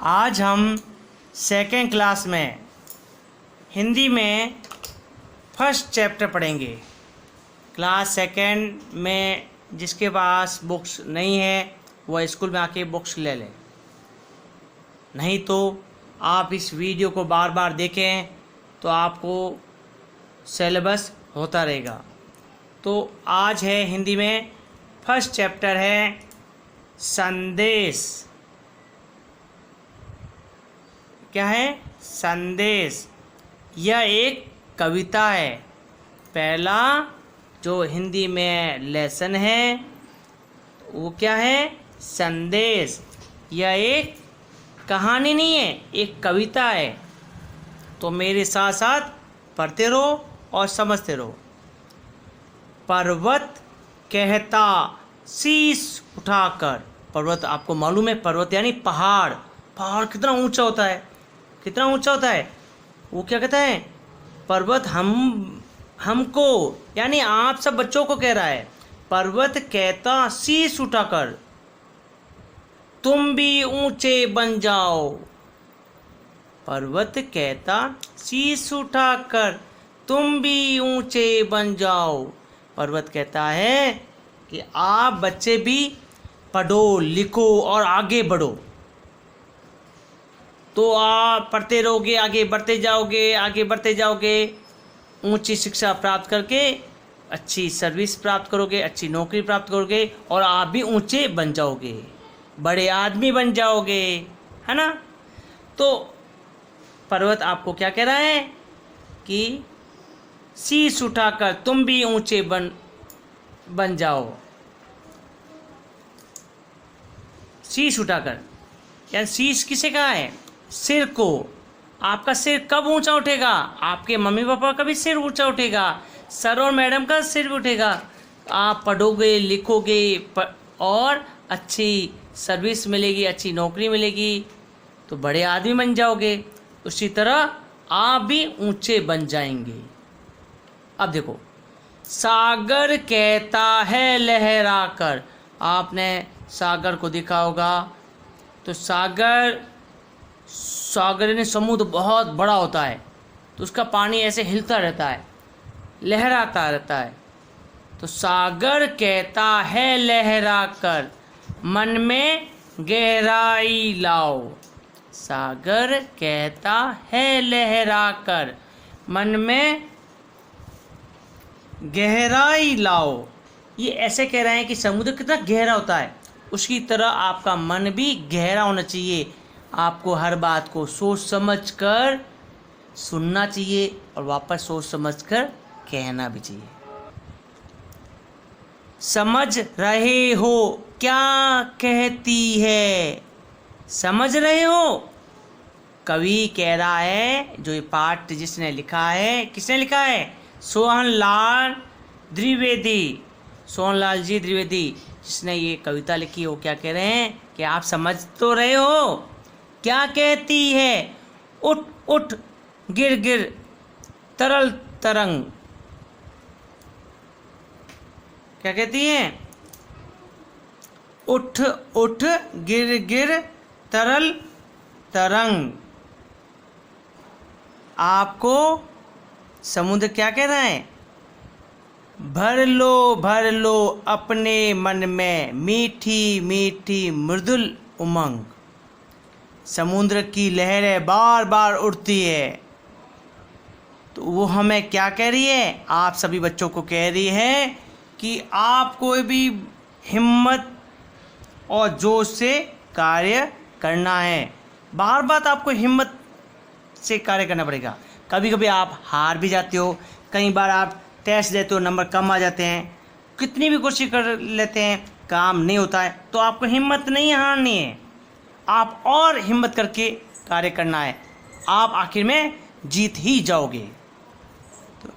आज हम second class में हिंदी में फर्स्ट चैप्टर पढ़ेंगे। क्लास सेकेंड में जिसके पास बुक्स नहीं है वह स्कूल में आके बुक्स ले लें, नहीं तो आप इस वीडियो को बार बार देखें तो आपको सिलेबस होता रहेगा। तो आज है हिंदी में फर्स्ट चैप्टर है संदेश। क्या है? संदेश। यह एक कविता है। पहला जो हिंदी में लेसन है वो क्या है? संदेश। यह एक कहानी नहीं है, एक कविता है। तो मेरे साथ साथ पढ़ते रहो और समझते रहो। पर्वत कहता शीश उठाकर। पर्वत आपको मालूम है, पर्वत यानी पहाड़। पहाड़ कितना ऊंचा होता है, कितना ऊंचा होता है। वो क्या कहता है? पर्वत हमको यानी आप सब बच्चों को कह रहा है। पर्वत कहता शीश उठाकर तुम भी ऊंचे बन जाओ। पर्वत कहता शीश उठाकर तुम भी ऊंचे बन जाओ। पर्वत कहता है कि आप बच्चे भी पढ़ो, लिखो और आगे बढ़ो। तो आप पढ़ते रहोगे, आगे बढ़ते जाओगे, आगे बढ़ते जाओगे, ऊंची शिक्षा प्राप्त करके अच्छी सर्विस प्राप्त करोगे, अच्छी नौकरी प्राप्त करोगे और आप भी ऊंचे बन जाओगे, बड़े आदमी बन जाओगे, है ना। तो पर्वत आपको क्या कह रहा है कि शीश उठाकर तुम भी ऊंचे बन जाओ। शीश उठाकर यानी शीश किसे कहा है? सिर को। आपका सिर कब ऊंचा उठेगा? आपके मम्मी पापा का भी सिर ऊंचा उठेगा, सर और मैडम का सिर भी उठेगा। आप पढ़ोगे, लिखोगे और अच्छी सर्विस मिलेगी, अच्छी नौकरी मिलेगी तो बड़े आदमी बन जाओगे। उसी तरह आप भी ऊंचे बन जाएंगे। अब देखो, सागर कहता है लहरा कर। आपने सागर को देखा होगा। तो सागर यानी समुद्र बहुत बड़ा होता है, तो उसका पानी ऐसे हिलता रहता है, लहराता रहता है। तो सागर कहता है लहरा कर मन में गहराई लाओ। सागर कहता है लहरा कर मन में गहराई लाओ। ये ऐसे कह रहे हैं कि समुद्र कितना गहरा होता है, उसकी तरह आपका मन भी गहरा होना चाहिए। आपको हर बात को सोच समझ कर सुनना चाहिए और वापस सोच समझ कर कहना भी चाहिए। समझ रहे हो क्या कहती है? समझ रहे हो? कवि कह रहा है, जो ये पाठ जिसने लिखा है, किसने लिखा है? सोहनलाल द्विवेदी। सोहनलाल जी द्विवेदी जिसने ये कविता लिखी, वो क्या कह रहे हैं कि आप समझ तो रहे हो क्या कहती है? उठ उठ गिर गिर तरल तरंग। क्या कहती है? उठ उठ गिर गिर तरल तरंग। आपको समुद्र क्या कह रहा है? भर लो अपने मन में मीठी मीठी मृदुल उमंग। समुद्र की लहरें बार बार उठती है, तो वो हमें क्या कह रही है? आप सभी बच्चों को कह रही है कि आपको भी हिम्मत और जोश से कार्य करना है। बार बार आपको हिम्मत से कार्य करना पड़ेगा। कभी कभी आप हार भी जाते हो, कई बार आप टेस्ट देते हो, नंबर कम आ जाते हैं, कितनी भी कोशिश कर लेते हैं, काम नहीं होता है। तो आपको हिम्मत नहीं हारनी है, आप और हिम्मत करके कार्य करना है। आप आखिर में जीत ही जाओगे। तो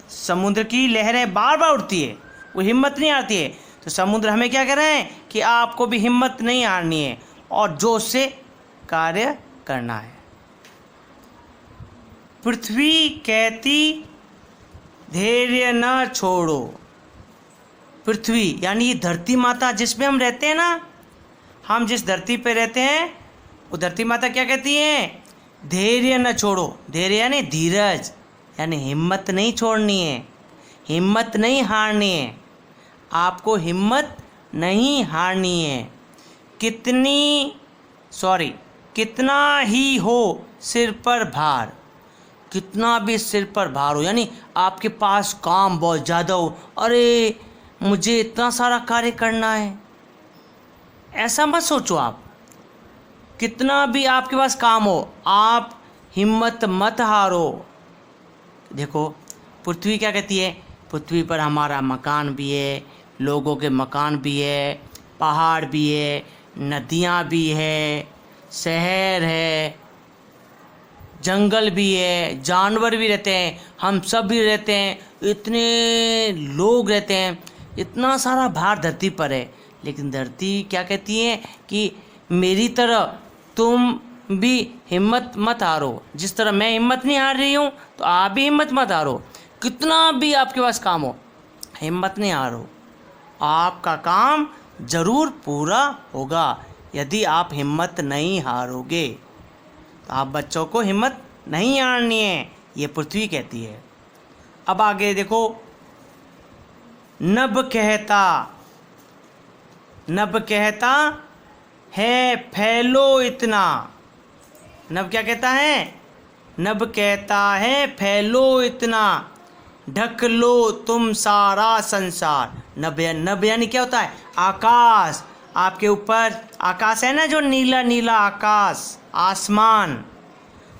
समुद्र की लहरें बार बार उठती है, वो हिम्मत नहीं आती है। तो समुद्र हमें क्या कह रहे हैं कि आपको भी हिम्मत नहीं हारनी है और जोश से कार्य करना है। पृथ्वी कहती धैर्य न छोड़ो। पृथ्वी यानी ये धरती माता जिसमें हम रहते हैं ना, हम जिस धरती पे रहते हैं वो धरती माता क्या कहती हैं? धैर्य न छोड़ो। धैर्य यानी धीरज, यानी हिम्मत नहीं छोड़नी है, हिम्मत नहीं हारनी है, आपको हिम्मत नहीं हारनी है। कितना ही हो सिर पर भार, कितना भी सिर पर भार हो, यानी आपके पास काम बहुत ज़्यादा हो, अरे मुझे इतना सारा कार्य करना है, ऐसा मत सोचो आप। कितना भी आपके पास काम हो, आप हिम्मत मत हारो। देखो पृथ्वी क्या कहती है? पृथ्वी पर हमारा मकान भी है, लोगों के मकान भी है, पहाड़ भी है, नदियाँ भी है, शहर है, जंगल भी है, जानवर भी रहते हैं, हम सब भी रहते हैं, इतने लोग रहते हैं, इतना सारा भार धरती पर है। लेकिन धरती क्या कहती है कि मेरी तरह तुम भी हिम्मत मत हारो। जिस तरह मैं हिम्मत नहीं हार रही हूँ, तो आप भी हिम्मत मत हारो। कितना भी आपके पास काम हो, हिम्मत नहीं हारो, आपका काम ज़रूर पूरा होगा यदि आप हिम्मत नहीं हारोगे। तो आप बच्चों को हिम्मत नहीं हारनी है, ये पृथ्वी कहती है। अब आगे देखो, नभ कहता है फैलो इतना। नभ क्या कहता है? नभ कहता है फैलो इतना, ढक लो तुम सारा संसार। नभ यानी क्या होता है? आकाश। आपके ऊपर आकाश है ना, जो नीला नीला आकाश, आसमान,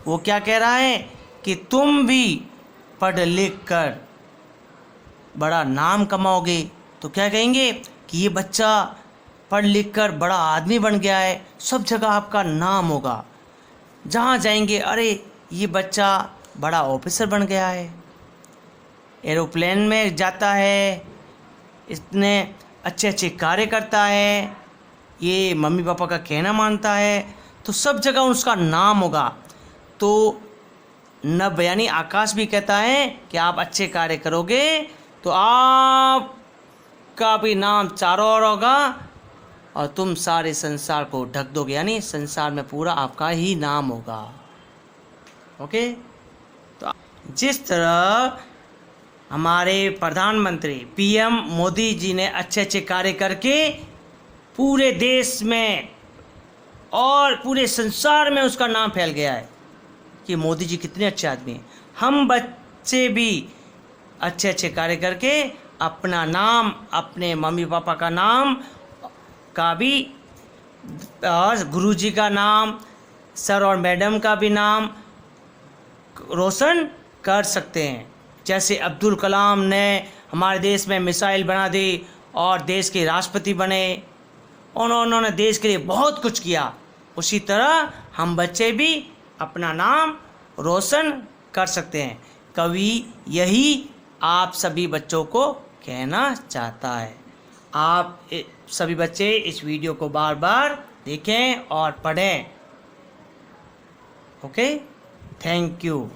वो क्या कह रहा है कि तुम भी पढ़ लिख कर बड़ा नाम कमाओगे। तो क्या कहेंगे कि ये बच्चा पढ़ लिख कर बड़ा आदमी बन गया है, सब जगह आपका नाम होगा। जहाँ जाएंगे, अरे ये बच्चा बड़ा ऑफिसर बन गया है, एरोप्लेन में जाता है, इतने अच्छे अच्छे कार्य करता है, ये मम्मी पापा का कहना मानता है, तो सब जगह उसका नाम होगा। तो नभ यानी आकाश भी कहता है कि आप अच्छे कार्य करोगे तो आपका भी नाम चारों ओर होगा और तुम सारे संसार को ढक दोगे, यानी संसार में पूरा आपका ही नाम होगा। ओके, तो जिस तरह हमारे प्रधानमंत्री पीएम मोदी जी ने अच्छे अच्छे कार्य करके पूरे देश में और पूरे संसार में उसका नाम फैल गया है कि मोदी जी कितने अच्छे आदमी हैं, हम बच्चे भी अच्छे अच्छे कार्य करके अपना नाम, अपने मम्मी पापा का नाम का भी, और गुरुजी का नाम, सर और मैडम का भी नाम रोशन कर सकते हैं। जैसे अब्दुल कलाम ने हमारे देश में मिसाइल बना दी और देश के राष्ट्रपति बने, उन्होंने देश के लिए बहुत कुछ किया, उसी तरह हम बच्चे भी अपना नाम रोशन कर सकते हैं। कवि यही आप सभी बच्चों को कहना चाहता है। आप सभी बच्चे इस वीडियो को बार बार देखें और पढ़ें। Okay, thank you.